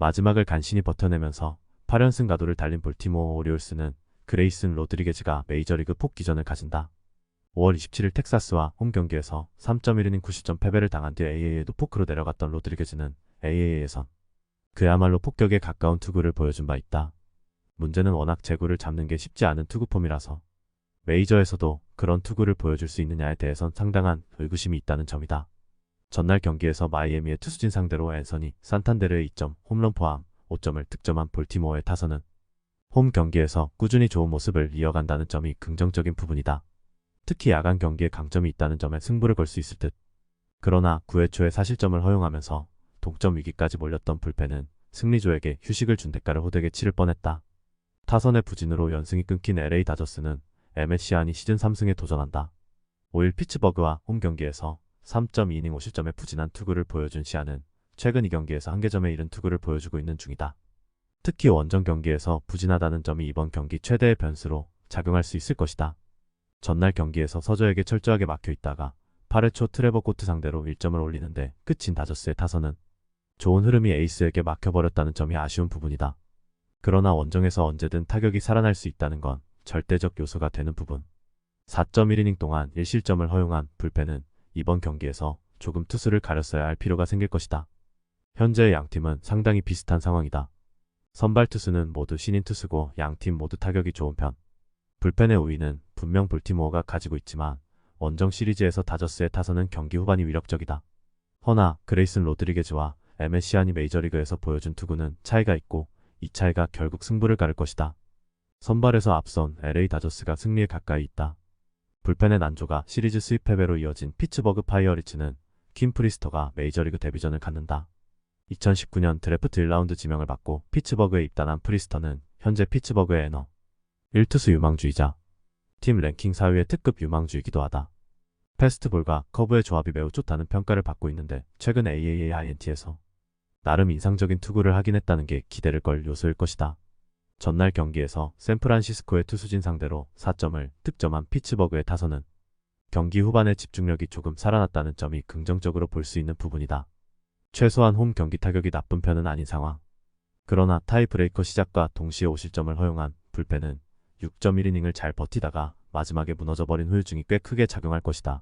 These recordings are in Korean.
마지막을 간신히 버텨내면서 8연승 가도를 달린 볼티모어 오리올스는 그레이슨 로드리게즈가 메이저리그 복귀전을 가진다. 5월 27일 텍사스와 홈 경기에서 3.1이닝 9실점 패배를 당한 뒤 AAA도 포크로 내려갔던 로드리게즈는 AAA에선 그야말로 폭격에 가까운 투구를 보여준 바 있다. 문제는 워낙 제구를 잡는 게 쉽지 않은 투구폼이라서 메이저에서도 그런 투구를 보여줄 수 있느냐에 대해선 상당한 의구심이 있다는 점이다. 전날 경기에서 마이애미의 투수진 상대로 앤서니 산탄데르의 2점, 홈런 포함 5점을 득점한 볼티모어의 타선은 홈 경기에서 꾸준히 좋은 모습을 이어간다는 점이 긍정적인 부분이다. 특히 야간 경기에 강점이 있다는 점에 승부를 걸 수 있을 듯. 그러나 9회 초에 사실점을 허용하면서 동점 위기까지 몰렸던 불펜은 승리조에게 휴식을 준 대가를 호되게 치를 뻔했다. 타선의 부진으로 연승이 끊긴 LA 다저스는 에멧 시안이 시즌 3승에 도전한다. 5일 피츠버그와 홈 경기에서 3.2이닝 5실점의 부진한 투구를 보여준 시안은 최근 이 경기에서 한계점에 이른 투구를 보여주고 있는 중이다. 특히 원정 경기에서 부진하다는 점이 이번 경기 최대의 변수로 작용할 수 있을 것이다. 전날 경기에서 서저에게 철저하게 막혀있다가 8회 초 트레버 코트 상대로 1점을 올리는데 끝인 다저스의 타선은 좋은 흐름이 에이스에게 막혀버렸다는 점이 아쉬운 부분이다. 그러나 원정에서 언제든 타격이 살아날 수 있다는 건 절대적 요소가 되는 부분. 4.1이닝 동안 1실점을 허용한 불펜은 이번 경기에서 조금 투수를 가렸어야 할 필요가 생길 것이다. 현재의 양팀은 상당히 비슷한 상황이다. 선발 투수는 모두 신인 투수고 양팀 모두 타격이 좋은 편. 불펜의 우위는 분명 볼티모어가 가지고 있지만 원정 시리즈에서 다저스의 타선은 경기 후반이 위력적이다. 허나 그레이슨 로드리게즈와 에멧 시안이 메이저리그에서 보여준 투구는 차이가 있고 이 차이가 결국 승부를 가를 것이다. 선발에서 앞선 LA 다저스가 승리에 가까이 있다. 불펜의 난조가 시리즈 수입 패배로 이어진 피츠버그 파이어리츠는 킴 프리스터가 메이저리그 데뷔전을 갖는다. 2019년 드래프트 1라운드 지명을 받고 피츠버그에 입단한 프리스터는 현재 피츠버그의 NL 1투수 유망주이자 팀 랭킹 4위의 특급 유망주이기도 하다. 패스트볼과 커브의 조합이 매우 좋다는 평가를 받고 있는데 최근 AAA-INT에서 나름 인상적인 투구를 하긴 했다는 게 기대를 걸 요소일 것이다. 전날 경기에서 샌프란시스코의 투수진 상대로 4점을 득점한 피츠버그의 타선은 경기 후반에 집중력이 조금 살아났다는 점이 긍정적으로 볼 수 있는 부분이다. 최소한 홈 경기 타격이 나쁜 편은 아닌 상황. 그러나 타이브레이커 시작과 동시에 5실점을 허용한 불펜은 6.1이닝을 잘 버티다가 마지막에 무너져버린 후유증이 꽤 크게 작용할 것이다.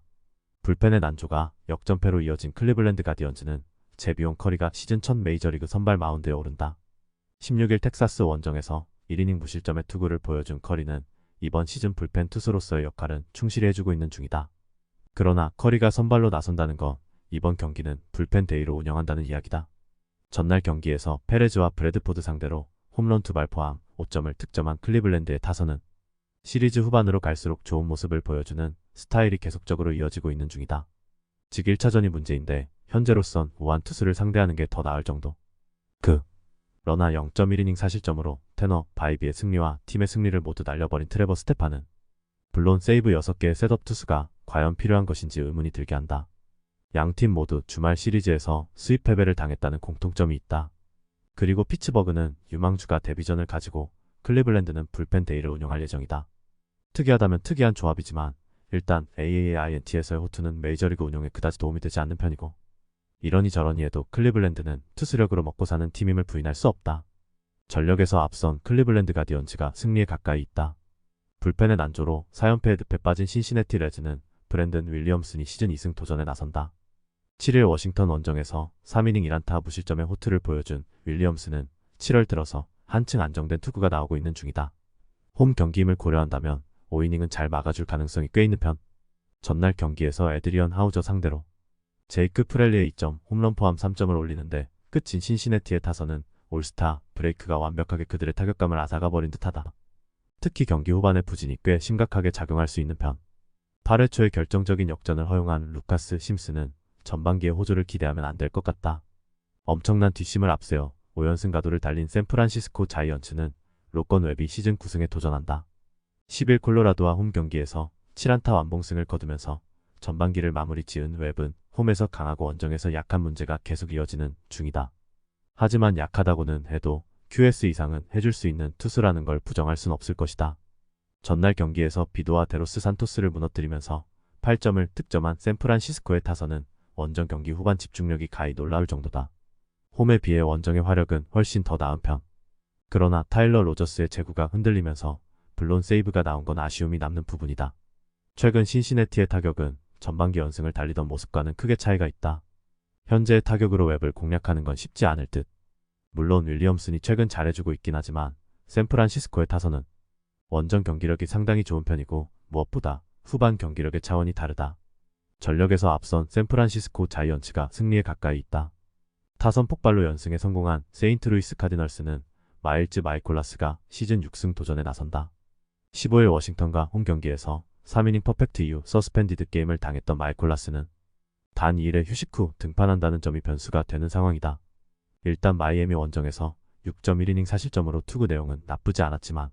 불펜의 난조가 역전패로 이어진 클리블랜드 가디언즈는 제비온 커리가 시즌 첫 메이저리그 선발 마운드에 오른다. 16일 텍사스 원정에서 1이닝 무실점의 투구를 보여준 커리는 이번 시즌 불펜 투수로서의 역할은 충실히 해주고 있는 중이다. 그러나 커리가 선발로 나선다는 건 이번 경기는 불펜 데이로 운영한다는 이야기다. 전날 경기에서 페레즈와 브래드포드 상대로 홈런 2발 포함 5점을 득점한 클리블랜드의 타선은 시리즈 후반으로 갈수록 좋은 모습을 보여주는 스타일이 계속적으로 이어지고 있는 중이다. 즉 1차전이 문제인데 현재로선 우한 투수를 상대하는 게 더 나을 정도. 그러나 0.1이닝 4실점으로 테너 바이비의 승리와 팀의 승리를 모두 날려버린 트레버 스테파는 물론 세이브 6개의 셋업 투수가 과연 필요한 것인지 의문이 들게 한다. 양팀 모두 주말 시리즈에서 수입 패배를 당했다는 공통점이 있다. 그리고 피츠버그는 유망주가 데뷔전을 가지고 클리블랜드는 불펜 데이를 운영할 예정이다. 특이하다면 특이한 조합이지만 일단 AAINT에서의 호투는 메이저리그 운영에 그다지 도움이 되지 않는 편이고 이러니 저러니 해도 클리블랜드는 투수력으로 먹고 사는 팀임을 부인할 수 없다. 전력에서 앞선 클리블랜드 가디언즈가 승리에 가까이 있다. 불펜의 난조로 4연패에 늪에 빠진 신시내티 레즈는 브랜든 윌리엄슨이 시즌 2승 도전에 나선다. 7일 워싱턴 원정에서 3이닝 1안타 무실점의 호투를 보여준 윌리엄슨은 7월 들어서 한층 안정된 투구가 나오고 있는 중이다. 홈 경기임을 고려한다면 5이닝은 잘 막아줄 가능성이 꽤 있는 편. 전날 경기에서 에드리언 하우저 상대로 제이크 프렐리의 2점, 홈런 포함 3점을 올리는데 끝인 신시내티의 타선은 올스타 브레이크가 완벽하게 그들의 타격감을 앗아가버린 듯하다. 특히 경기 후반의 부진이 꽤 심각하게 작용할 수 있는 편. 8회 초에 결정적인 역전을 허용한 루카스 심스는 전반기에 호조를 기대하면 안 될 것 같다. 엄청난 뒷심을 앞세워 5연승 가도를 달린 샌프란시스코 자이언츠는 로건 웹이 시즌 9승에 도전한다. 10일 콜로라도와 홈 경기에서 7안타 완봉승을 거두면서 전반기를 마무리 지은 웹은 홈에서 강하고 원정에서 약한 문제가 계속 이어지는 중이다. 하지만 약하다고는 해도 QS 이상은 해줄 수 있는 투수라는 걸 부정할 순 없을 것이다. 전날 경기에서 비도와 데로스 산토스를 무너뜨리면서 8점을 득점한 샌프란시스코의 타선은 원정 경기 후반 집중력이 가히 놀라울 정도다. 홈에 비해 원정의 화력은 훨씬 더 나은 편. 그러나 타일러 로저스의 제구가 흔들리면서 물론 세이브가 나온 건 아쉬움이 남는 부분이다. 최근 신시내티의 타격은 전반기 연승을 달리던 모습과는 크게 차이가 있다. 현재의 타격으로 웹을 공략하는 건 쉽지 않을 듯. 물론 윌리엄슨이 최근 잘해주고 있긴 하지만 샌프란시스코의 타선은 원정 경기력이 상당히 좋은 편이고 무엇보다 후반 경기력의 차원이 다르다. 전력에서 앞선 샌프란시스코 자이언츠가 승리에 가까이 있다. 타선 폭발로 연승에 성공한 세인트루이스 카디널스는 마일즈 마이콜라스가 시즌 6승 도전에 나선다. 15일 워싱턴과 홈 경기에서 3이닝 퍼펙트 이후 서스펜디드 게임을 당했던 마이콜라스는 단 2일의 휴식 후 등판한다는 점이 변수가 되는 상황이다. 일단 마이애미 원정에서 6.1이닝 사실점으로 투구 내용은 나쁘지 않았지만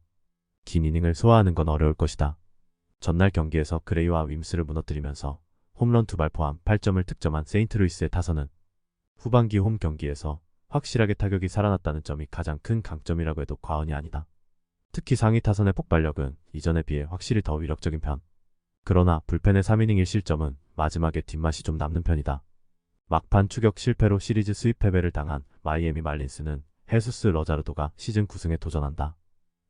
긴 이닝을 소화하는 건 어려울 것이다. 전날 경기에서 그레이와 윈스를 무너뜨리면서 홈런 2발 포함 8점을 득점한 세인트루이스의 타선은 후반기 홈 경기에서 확실하게 타격이 살아났다는 점이 가장 큰 강점이라고 해도 과언이 아니다. 특히 상위 타선의 폭발력은 이전에 비해 확실히 더 위력적인 편. 그러나 불펜의 3이닝 1실점은 마지막에 뒷맛이 좀 남는 편이다. 막판 추격 실패로 시리즈 수입 패배를 당한 마이애미 말린스는 헤수스 러자르도가 시즌 9승에 도전한다.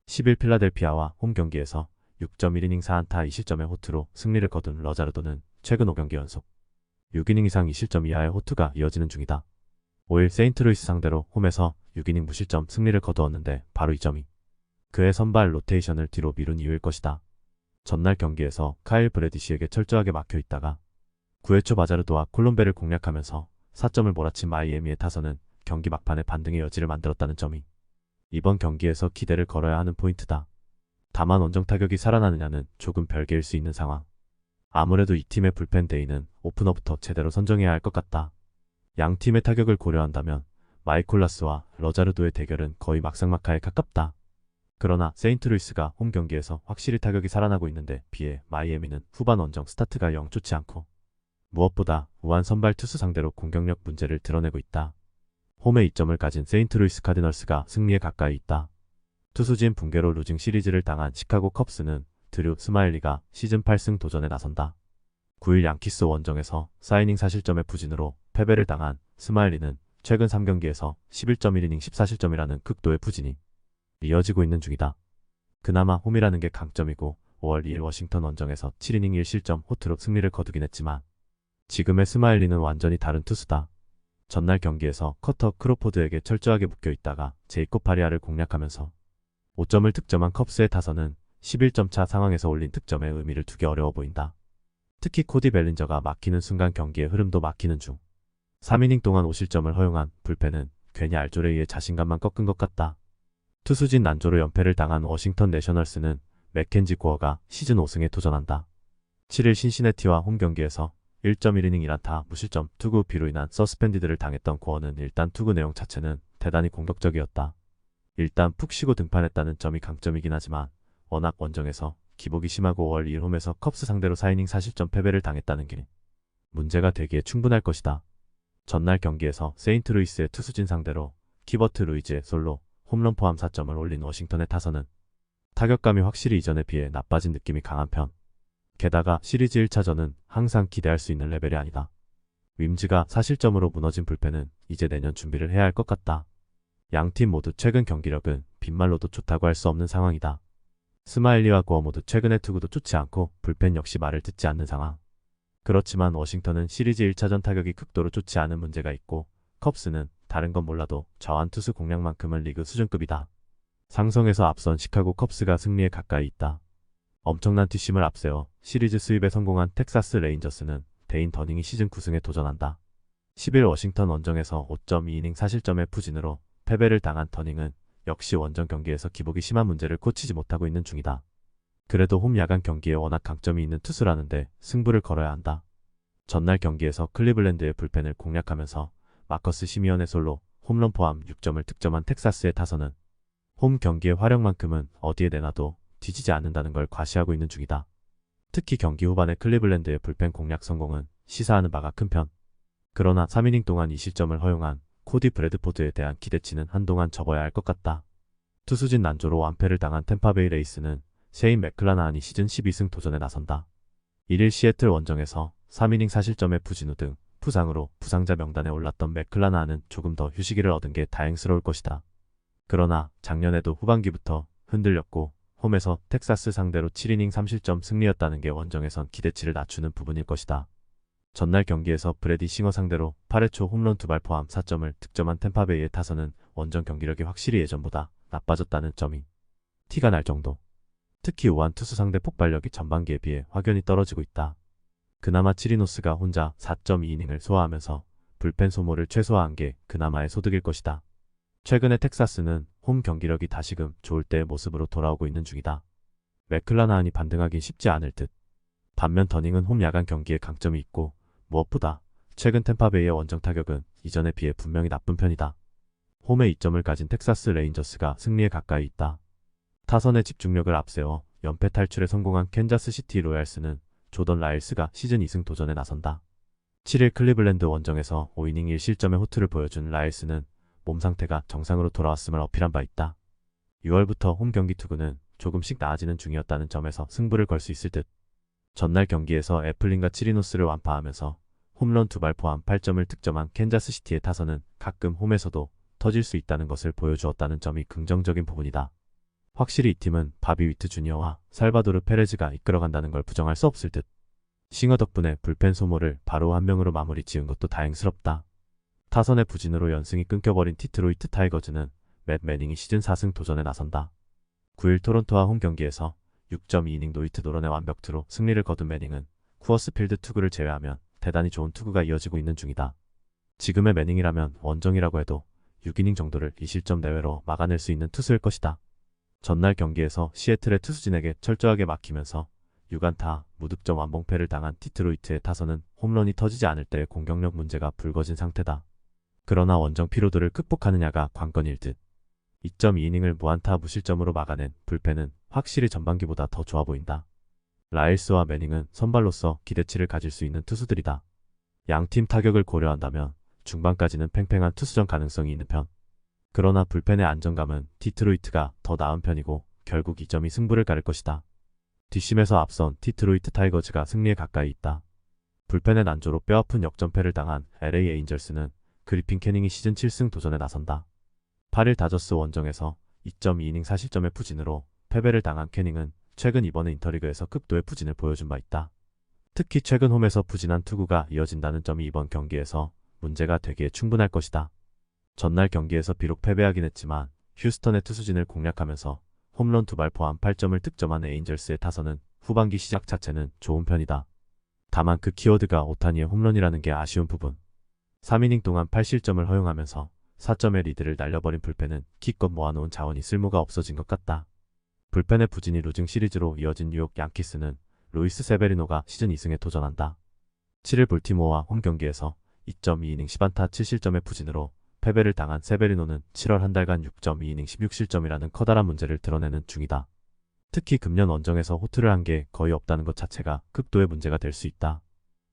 10일 필라델피아와 홈 경기에서 6.1이닝 4안타 2실점의 호투로 승리를 거둔 러자르도는 최근 5경기 연속 6이닝 이상 2실점 이하의 호투가 이어지는 중이다. 5일 세인트루이스 상대로 홈에서 6이닝 무실점 승리를 거두었는데 바로 이 점이 그의 선발 로테이션을 뒤로 미룬 이유일 것이다. 전날 경기에서 카일 브래디시에게 철저하게 막혀 있다가 9회 초 바자르도와 콜롬베를 공략하면서 4점을 몰아친 마이애미의 타선은 경기 막판에 반등의 여지를 만들었다는 점이 이번 경기에서 기대를 걸어야 하는 포인트다. 다만 원정 타격이 살아나느냐는 조금 별개일 수 있는 상황. 아무래도 이 팀의 불펜 데이는 오프너부터 제대로 선정해야 할 것 같다. 양 팀의 타격을 고려한다면 마이콜라스와 러자르도의 대결은 거의 막상막하에 가깝다. 그러나 세인트루이스가 홈 경기에서 확실히 타격이 살아나고 있는데 비해 마이애미는 후반 원정 스타트가 영 좋지 않고 무엇보다 우한 선발 투수 상대로 공격력 문제를 드러내고 있다. 홈에 이점을 가진 세인트루이스 카디널스가 승리에 가까이 있다. 투수진 붕괴로 루징 시리즈를 당한 시카고 컵스는 드류 스마일리가 시즌 8승 도전에 나선다. 9일 양키스 원정에서 4이닝 사실점의 부진으로 패배를 당한 스마일리는 최근 3경기에서 11.1이닝 14실점이라는 극도의 부진이 이어지고 있는 중이다. 그나마 홈이라는 게 강점이고 5월 2일 워싱턴 원정에서 7이닝 1실점 호투로 승리를 거두긴 했지만 지금의 스마일리는 완전히 다른 투수다. 전날 경기에서 커터 크로포드에게 철저하게 묶여 있다가 제이콥 파리아를 공략하면서 5점을 득점한 컵스의 타선은 11점 차 상황에서 올린 득점에 의미를 두기 어려워 보인다. 특히 코디 벨린저가 막히는 순간 경기의 흐름도 막히는 중 3이닝 동안 5실점을 허용한 불펜은 괜히 알졸에 의해 자신감만 꺾은 것 같다. 투수진 난조로 연패를 당한 워싱턴 내셔널스는 맥켄지 고어가 시즌 5승에 도전한다. 7일 신시내티와 홈 경기에서 1.1이닝 1안타 무실점 투구 비로 인한 서스펜디드를 당했던 고어는 일단 투구 내용 자체는 대단히 공격적이었다. 일단 푹 쉬고 등판했다는 점이 강점이긴 하지만 워낙 원정에서 기복이 심하고 5월 2일 홈에서 컵스 상대로 4이닝 4실점 패배를 당했다는 게 문제가 되기에 충분할 것이다. 전날 경기에서 세인트루이스의 투수진 상대로 키버트 루이즈의 솔로 홈런 포함 4점을 올린 워싱턴의 타선은 타격감이 확실히 이전에 비해 나빠진 느낌이 강한 편. 게다가 시리즈 1차전은 항상 기대할 수 있는 레벨이 아니다. 윈즈가 사실점으로 무너진 불펜은 이제 내년 준비를 해야 할 것 같다. 양팀 모두 최근 경기력은 빈말로도 좋다고 할 수 없는 상황이다. 스마일리와 고어 모두 최근의 투구도 좋지 않고 불펜 역시 말을 듣지 않는 상황. 그렇지만 워싱턴은 시리즈 1차전 타격이 극도로 좋지 않은 문제가 있고 컵스는 다른 건 몰라도 좌완 투수 공략만큼은 리그 수준급이다. 상성에서 앞선 시카고 컵스가 승리에 가까이 있다. 엄청난 뒷심을 앞세워 시리즈 수입에 성공한 텍사스 레인저스는 데인 더닝이 시즌 9승에 도전한다. 10일 워싱턴 원정에서 5.2이닝 사실점의 부진으로 패배를 당한 더닝은 역시 원정 경기에서 기복이 심한 문제를 고치지 못하고 있는 중이다. 그래도 홈 야간 경기에 워낙 강점이 있는 투수라는데 승부를 걸어야 한다. 전날 경기에서 클리블랜드의 불펜을 공략하면서 마커스 시미언의 솔로 홈런 포함 6점을 득점한 텍사스의 타선은 홈 경기의 활약만큼은 어디에 내놔도 뒤지지 않는다는 걸 과시하고 있는 중이다. 특히 경기 후반의 클리블랜드의 불펜 공략 성공은 시사하는 바가 큰 편. 그러나 3이닝 동안 2실점을 허용한 코디 브래드포드에 대한 기대치는 한동안 접어야 할 것 같다. 투수진 난조로 완패를 당한 템파베이 레이스는 셰인 맥클라나한이 시즌 12승 도전에 나선다. 1일 시애틀 원정에서 3이닝 사실점의 부진우 등 부상으로 부상자 명단에 올랐던 맥클라나는 조금 더 휴식기를 얻은 게 다행스러울 것이다. 그러나 작년에도 후반기부터 흔들렸고 홈에서 텍사스 상대로 7이닝 3실점 승리였다는 게 원정에선 기대치를 낮추는 부분일 것이다. 전날 경기에서 브래디 싱어 상대로 8회 초 홈런 2발 포함 4점을 득점한 템파베이의 타선은 원정 경기력이 확실히 예전보다 나빠졌다는 점이 티가 날 정도. 특히 우한 투수 상대 폭발력이 전반기에 비해 확연히 떨어지고 있다. 그나마 치리노스가 혼자 4.2이닝을 소화하면서 불펜 소모를 최소화한 게 그나마의 소득일 것이다. 최근에 텍사스는 홈 경기력이 다시금 좋을 때의 모습으로 돌아오고 있는 중이다. 맥클라나한이 반등하긴 쉽지 않을 듯. 반면 더닝은 홈 야간 경기에 강점이 있고 무엇보다 최근 템파베이의 원정 타격은 이전에 비해 분명히 나쁜 편이다. 홈에 이점을 가진 텍사스 레인저스가 승리에 가까이 있다. 타선의 집중력을 앞세워 연패 탈출에 성공한 캔자스시티 로얄스는 조던 라일스가 시즌 2승 도전에 나선다. 7일 클리블랜드 원정에서 5이닝 1실점의 호투를 보여준 라일스는 몸 상태가 정상으로 돌아왔음을 어필한 바 있다. 6월부터 홈 경기 투구는 조금씩 나아지는 중이었다는 점에서 승부를 걸 수 있을 듯. 전날 경기에서 애플린과 치리노스를 완파하면서 홈런 2발 포함 8점을 득점한 캔자스시티의 타선은 가끔 홈에서도 터질 수 있다는 것을 보여주었다는 점이 긍정적인 부분이다. 확실히 이 팀은 바비 위트 주니어와 살바도르 페레즈가 이끌어간다는 걸 부정할 수 없을 듯. 싱어 덕분에 불펜 소모를 바로 한 명으로 마무리 지은 것도 다행스럽다. 타선의 부진으로 연승이 끊겨버린 디트로이트 타이거즈는 맷 매닝이 시즌 4승 도전에 나선다. 9일 토론토와 홈 경기에서 6.2이닝 노히트 노런의 완벽투로 승리를 거둔 매닝은 쿠어스 필드 투구를 제외하면 대단히 좋은 투구가 이어지고 있는 중이다. 지금의 매닝이라면 원정이라고 해도 6이닝 정도를 2실점 내외로 막아낼 수 있는 투수일 것이다. 전날 경기에서 시애틀의 투수진에게 철저하게 막히면서 6안타 무득점 완봉패를 당한 디트로이트의 타선은 홈런이 터지지 않을 때의 공격력 문제가 불거진 상태다. 그러나 원정 피로도를 극복하느냐가 관건일 듯. 2.2이닝을 무안타 무실점으로 막아낸 불펜은 확실히 전반기보다 더 좋아 보인다. 라일스와 매닝은 선발로서 기대치를 가질 수 있는 투수들이다. 양팀 타격을 고려한다면 중반까지는 팽팽한 투수전 가능성이 있는 편. 그러나 불펜의 안정감은 디트로이트가 더 나은 편이고 결국 이 점이 승부를 가를 것이다. 뒷심에서 앞선 디트로이트 타이거즈가 승리에 가까이 있다. 불펜의 난조로 뼈아픈 역전패를 당한 LA 에인절스는 그리핀 캐닝이 시즌 7승 도전에 나선다. 8일 다저스 원정에서 2.2이닝 4실점의 부진으로 패배를 당한 캐닝은 최근 이번 인터리그에서 극도의 부진을 보여준 바 있다. 특히 최근 홈에서 부진한 투구가 이어진다는 점이 이번 경기에서 문제가 되기에 충분할 것이다. 전날 경기에서 비록 패배하긴 했지만 휴스턴의 투수진을 공략하면서 홈런 2발 포함 8점을 득점한 에인절스의 타선은 후반기 시작 자체는 좋은 편이다. 다만 그 키워드가 오타니의 홈런이라는 게 아쉬운 부분. 3이닝 동안 8실점을 허용하면서 4점의 리드를 날려버린 불펜은 기껏 모아놓은 자원이 쓸모가 없어진 것 같다. 불펜의 부진이 루징 시리즈로 이어진 뉴욕 양키스는 루이스 세베리노가 시즌 2승에 도전한다. 7일 볼티모어와 홈 경기에서 2.2이닝 10안타 7실점의 부진으로 패배를 당한 세베리노는 7월 한 달간 6.2이닝 16실점이라는 커다란 문제를 드러내는 중이다. 특히 금년 원정에서 호투를 한 게 거의 없다는 것 자체가 극도의 문제가 될 수 있다.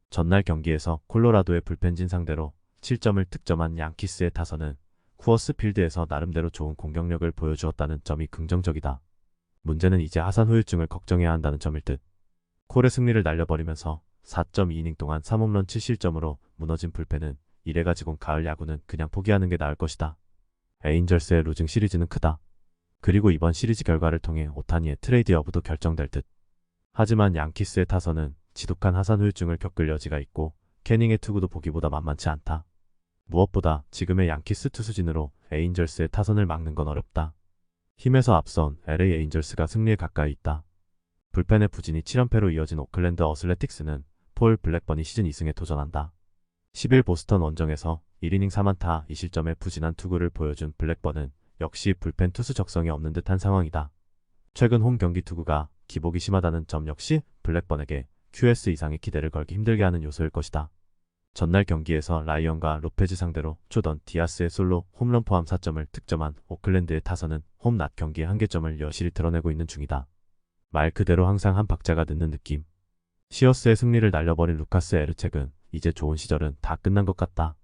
전날 경기에서 콜로라도의 불펜진 상대로 7점을 득점한 양키스의 타선은 쿠어스 필드에서 나름대로 좋은 공격력을 보여주었다는 점이 긍정적이다. 문제는 이제 하산 후유증을 걱정해야 한다는 점일 듯. 콜의 승리를 날려버리면서 4.2이닝 동안 3홈런 7실점으로 무너진 불펜은 이래가지곤 가을 야구는 그냥 포기하는 게 나을 것이다. 에인절스의 루징 시리즈는 크다. 그리고 이번 시리즈 결과를 통해 오타니의 트레이드 여부도 결정될 듯. 하지만 양키스의 타선은 지독한 하산 후유증을 겪을 여지가 있고 캐닝의 투구도 보기보다 만만치 않다. 무엇보다 지금의 양키스 투수진으로 에인절스의 타선을 막는 건 어렵다. 힘에서 앞선 LA 에인절스가 승리에 가까이 있다. 불펜의 부진이 7연패로 이어진 오클랜드 어슬레틱스는 폴 블랙번이 시즌 2승에 도전한다. 10일 보스턴 원정에서 1이닝 3안타 2실점의 부진한 투구를 보여준 블랙번은 역시 불펜 투수 적성이 없는 듯한 상황이다. 최근 홈 경기 투구가 기복이 심하다는 점 역시 블랙번에게 QS 이상의 기대를 걸기 힘들게 하는 요소일 것이다. 전날 경기에서 라이언과 로페즈 상대로 조던 디아스의 솔로 홈런 포함 4점을 득점한 오클랜드의 타선은 홈 낮 경기의 한계점을 여실히 드러내고 있는 중이다. 말 그대로 항상 한 박자가 늦는 느낌. 시어스의 승리를 날려버린 루카스 에르첵은 이제 좋은 시절은 다 끝난 것 같다.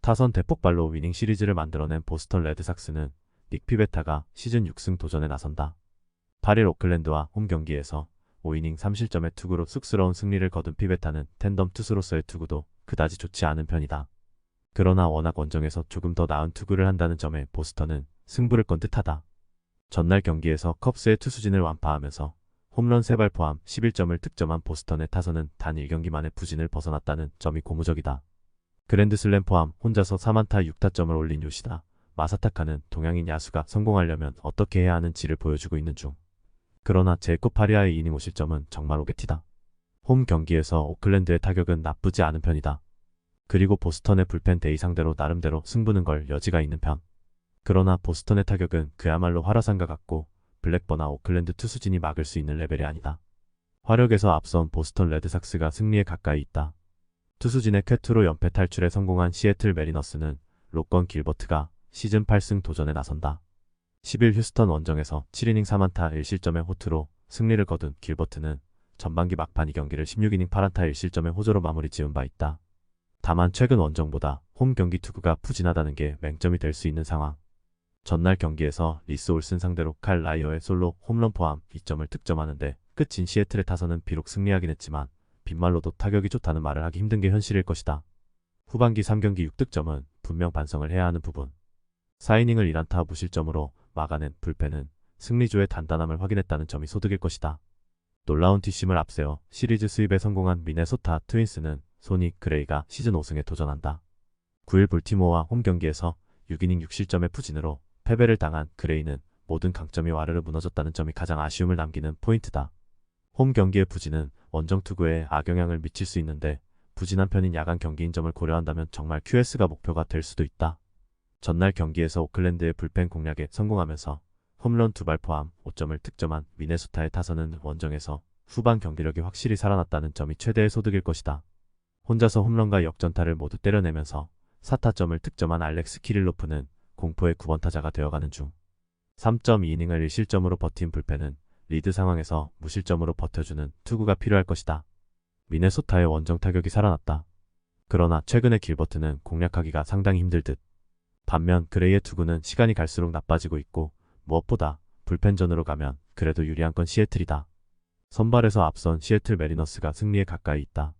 타선 대폭발로 위닝 시리즈를 만들어낸 보스턴 레드삭스는 닉 피베타가 시즌 6승 도전에 나선다. 8일 오클랜드와 홈 경기에서 5이닝 3실점의 투구로 쑥스러운 승리를 거둔 피베타는 텐덤 투수로서의 투구도 그다지 좋지 않은 편이다. 그러나 워낙 원정에서 조금 더 나은 투구를 한다는 점에 보스턴은 승부를 건 듯하다. 전날 경기에서 컵스의 투수진을 완파하면서 홈런 3발 포함 11점을 득점한 보스턴의 타선은 단 1경기 만에 부진을 벗어났다는 점이 고무적이다. 그랜드슬램 포함 혼자서 4안타 6타점을 올린 요시다 마사타카는 동양인 야수가 성공하려면 어떻게 해야 하는지를 보여주고 있는 중. 그러나 제이콥 파리아의 이닝 5실점은 정말 오게티다. 홈 경기에서 오클랜드의 타격은 나쁘지 않은 편이다. 그리고 보스턴의 불펜 대이 상대로 나름대로 승부는 걸 여지가 있는 편. 그러나 보스턴의 타격은 그야말로 화라산과 같고 블랙버나 오클랜드 투수진이 막을 수 있는 레벨이 아니다. 화력에서 앞선 보스턴 레드삭스가 승리에 가까이 있다. 투수진의 쾌투로 연패 탈출에 성공한 시애틀 메리너스는 로건 길버트가 시즌 8승 도전에 나선다. 10일 휴스턴 원정에서 7이닝 3안타 1실점의 호투로 승리를 거둔 길버트는 전반기 막판 2경기를 16이닝 8안타 1실점의 호조로 마무리 지은 바 있다. 다만 최근 원정보다 홈 경기 투구가 부진하다는 게 맹점이 될 수 있는 상황. 전날 경기에서 리스 올슨 상대로 칼 라이어의 솔로 홈런 포함 2점을 득점하는데 끝인 시애틀의 타선은 비록 승리하긴 했지만 빈말로도 타격이 좋다는 말을 하기 힘든 게 현실일 것이다. 후반기 3경기 6득점은 분명 반성을 해야 하는 부분. 4이닝을 1안타 무실점으로 막아낸 불펜은 승리조의 단단함을 확인했다는 점이 소득일 것이다. 놀라운 뒷심을 앞세워 시리즈 수입에 성공한 미네소타 트윈스는 소니 그레이가 시즌 5승에 도전한다. 9일 볼티모어와 홈 경기에서 6이닝 6실점의 부진으로 패배를 당한 그레이는 모든 강점이 와르르 무너졌다는 점이 가장 아쉬움을 남기는 포인트다. 홈 경기의 부진은 원정 투구에 악영향을 미칠 수 있는데 부진한 편인 야간 경기인 점을 고려한다면 정말 QS가 목표가 될 수도 있다. 전날 경기에서 오클랜드의 불펜 공략에 성공하면서 홈런 2발 포함 5점을 득점한 미네소타의 타선은 원정에서 후반 경기력이 확실히 살아났다는 점이 최대의 소득일 것이다. 혼자서 홈런과 역전타를 모두 때려내면서 4타점을 득점한 알렉스 키릴로프는 공포의 9번 타자가 되어가는 중. 3.2이닝을 1실점으로 버틴 불펜은 리드 상황에서 무실점으로 버텨주는 투구가 필요할 것이다. 미네소타의 원정 타격이 살아났다. 그러나 최근에 길버트는 공략하기가 상당히 힘들 듯. 반면 그레이의 투구는 시간이 갈수록 나빠지고 있고 무엇보다 불펜전으로 가면 그래도 유리한 건 시애틀이다. 선발에서 앞선 시애틀 메리너스가 승리에 가까이 있다.